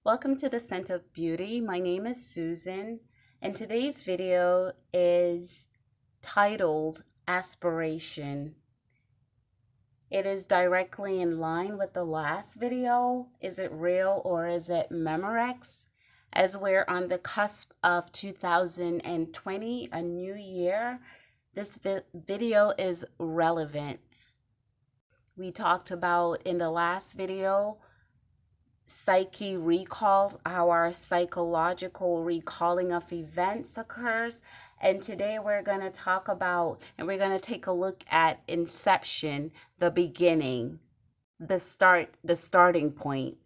Welcome to the Scent of Beauty. My name is Susan, and today's video is titled Aspiration. It is directly in line with the last video. Is it real or is it Memorex? As we're on the cusp of 2020, a new year, this video is relevant. We talked about in the last video psyche recalls, how our psychological recalling of events occurs. And today we're going to talk about, and we're going to take a look at Inception, the beginning, the starting point.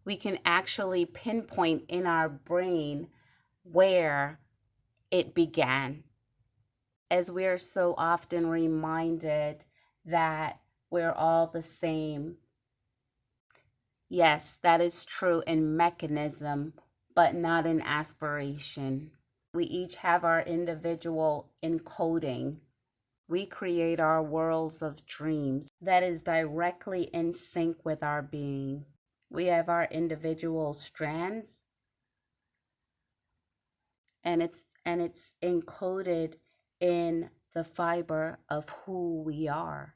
We can actually pinpoint in our brain where it began, as we are so often reminded that we're all the same. Yes, that is true in mechanism, but not in aspiration. We each have our individual encoding. We create our worlds of dreams that is directly in sync with our being. We have our individual strands, and it's encoded in the fiber of who we are.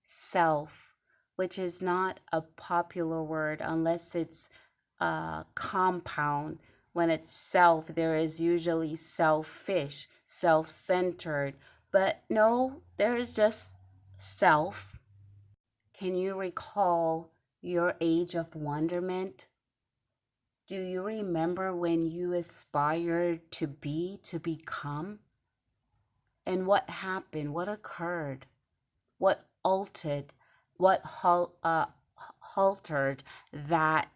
Self, which is not a popular word unless it's a compound. When it's self, there is usually selfish, self-centered. But no, there is just self. Can you recall your age of wonderment? Do you remember when you aspired to be, to become? And what happened? What occurred? What altered? What halted that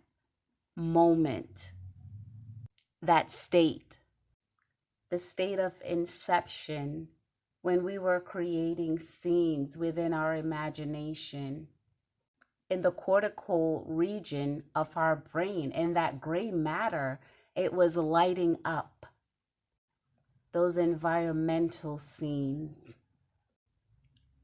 moment, that state, the state of inception, when we were creating scenes within our imagination, in the cortical region of our brain, in that gray matter, it was lighting up those environmental scenes.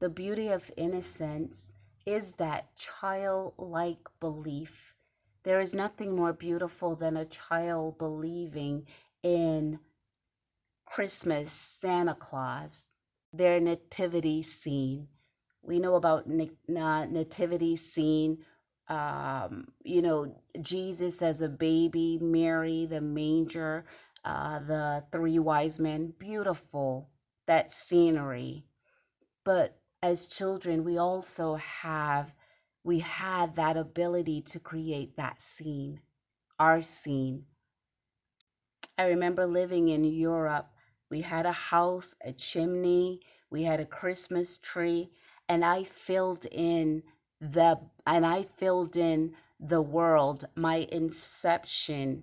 The beauty of innocence is that childlike belief. There is nothing more beautiful than a child believing in Christmas, Santa Claus, their nativity scene. We know about nativity scene, Jesus as a baby, Mary, the manger, the three wise men, beautiful, that scenery. But as children, we had that ability to create that scene, our scene. I remember living in Europe. We had a house, a chimney, we had a Christmas tree, and I filled in the world, my inception,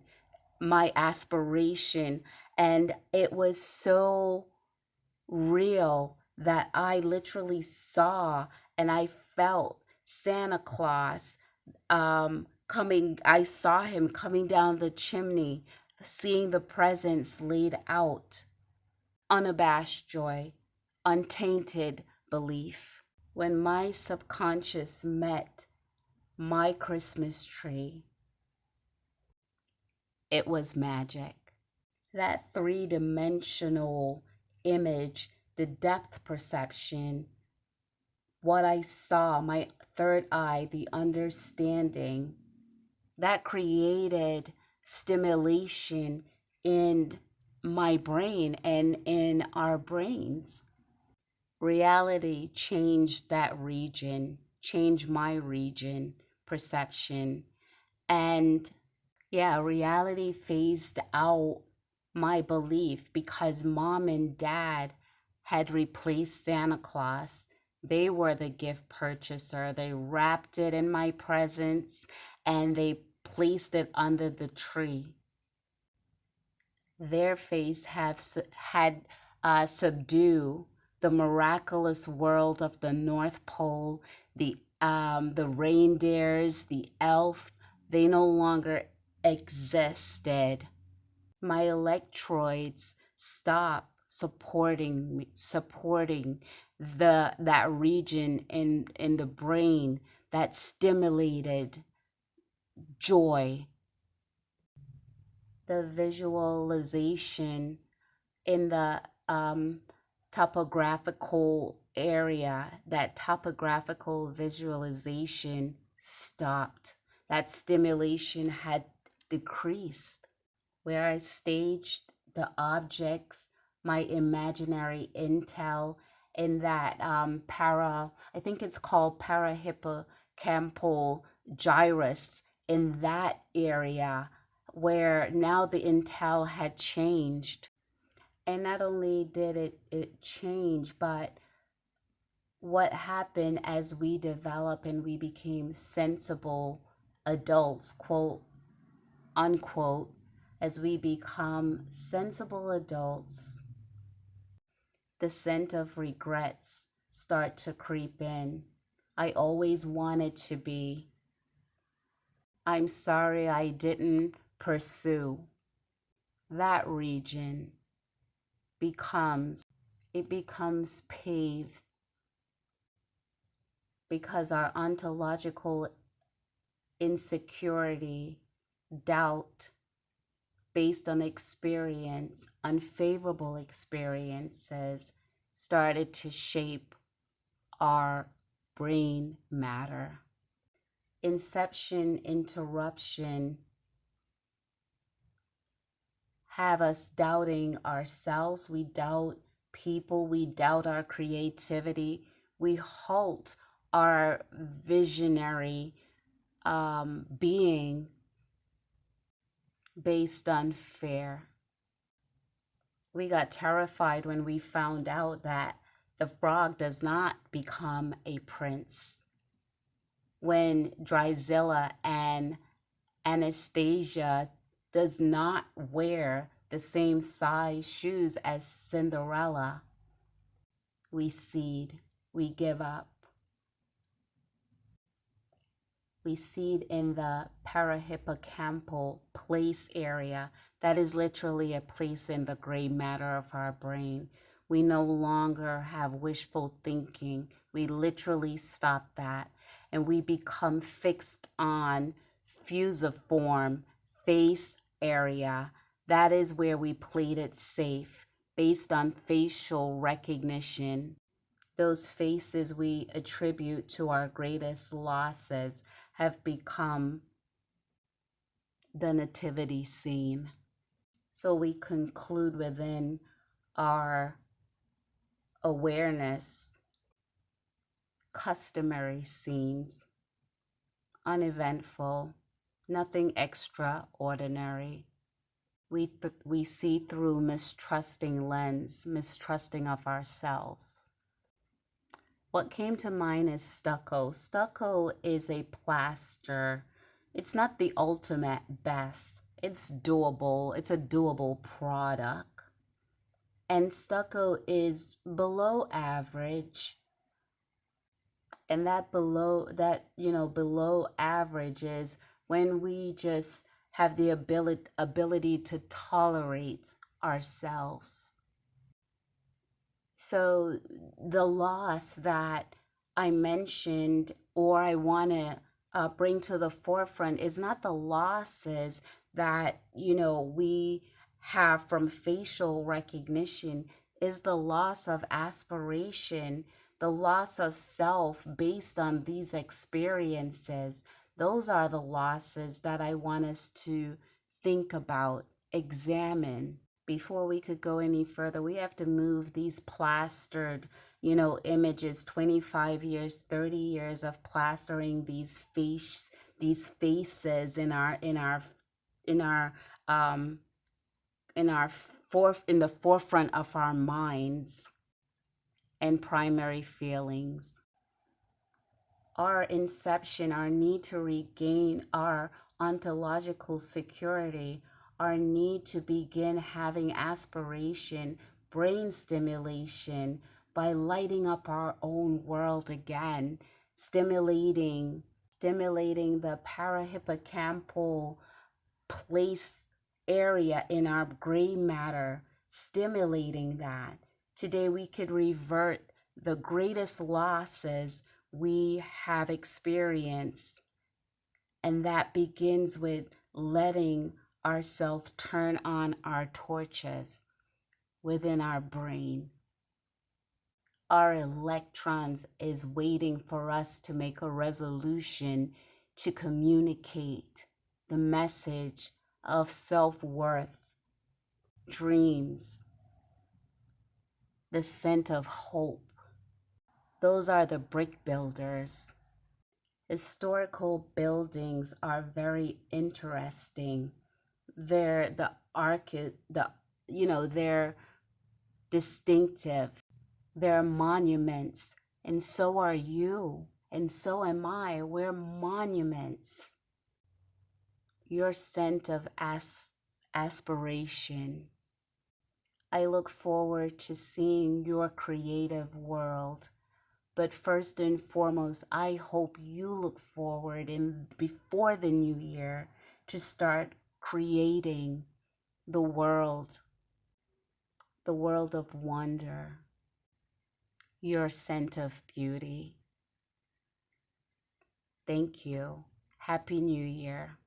my aspiration, and it was so real that I literally saw and I felt Santa Claus coming. I saw him coming down the chimney, seeing the presents laid out. Unabashed joy, untainted belief. When my subconscious met my Christmas tree, it was magic. That three-dimensional image, the depth perception, what I saw, my third eye, the understanding, that created stimulation in my brain and in our brains. Reality changed that region, changed my region, perception. And yeah, reality phased out my belief because mom and dad had replaced Santa Claus. They were the gift purchaser. They wrapped it in my presents and they placed it under the tree. Their faith had subdued the miraculous world of the North Pole, the reindeers, the elf. They no longer existed. My electrodes stopped supporting that region in the brain that stimulated joy, the visualization in the topographical area, that topographical visualization stopped. That stimulation had decreased. Where I staged the objects, my imaginary intel in that I think it's called parahippocampal gyrus in that area where now the intel had changed. And not only did it change, but what happened as we developed and we became sensible adults, quote unquote, as we become sensible adults, the scent of regrets start to creep in. I always wanted to be. I'm sorry I didn't pursue. That region becomes paved because our ontological insecurity, doubt based on experience, unfavorable experiences, started to shape our brain matter. Inception, interruption have us doubting ourselves. We doubt people. We doubt our creativity. We halt our visionary being based on fear. We got terrified when we found out that the frog does not become a prince. When Drizilla and Anastasia does not wear the same size shoes as Cinderella, we cede, we give up. We cede in the parahippocampal place area. That is literally a place in the gray matter of our brain. We no longer have wishful thinking. We literally stop that. And we become fixed on fusiform face area. That is where we played it safe, based on facial recognition. Those faces we attribute to our greatest losses have become the nativity scene. So we conclude within our awareness customary scenes, uneventful, nothing extraordinary. We see through mistrusting lens, mistrusting of ourselves. What came to mind is stucco. Stucco is a plaster. It's not the ultimate best. It's doable. It's a doable product. And stucco is below average. And that below average is when we just have the ability to tolerate ourselves. So the loss that I mentioned or I want to bring to the forefront is not the losses that, we have from facial recognition, is the loss of aspiration, the loss of self based on these experiences. Those are the losses that I want us to think about, examine. Before we could go any further, we have to move these plastered, images, 25 years, 30 years of plastering these faces in the forefront of our minds and primary feelings. Our inception, our need to regain our ontological security, our need to begin having aspiration, brain stimulation by lighting up our own world again, stimulating the parahippocampal place area in our gray matter, stimulating that. Today we could revert the greatest losses we have experienced, and that begins with letting ourselves turn on our torches within our brain. Our electrons is waiting for us to make a resolution to communicate the message of self-worth, dreams, the scent of hope. Those are the brick builders. Historical buildings are very interesting. They're they're distinctive. They're monuments, and so are you, and so am I. We're monuments. Your scent of aspiration. I look forward to seeing your creative world. But first and foremost, I hope you look forward and before the new year to start creating the world of wonder, your scent of beauty. Thank you. Happy New Year.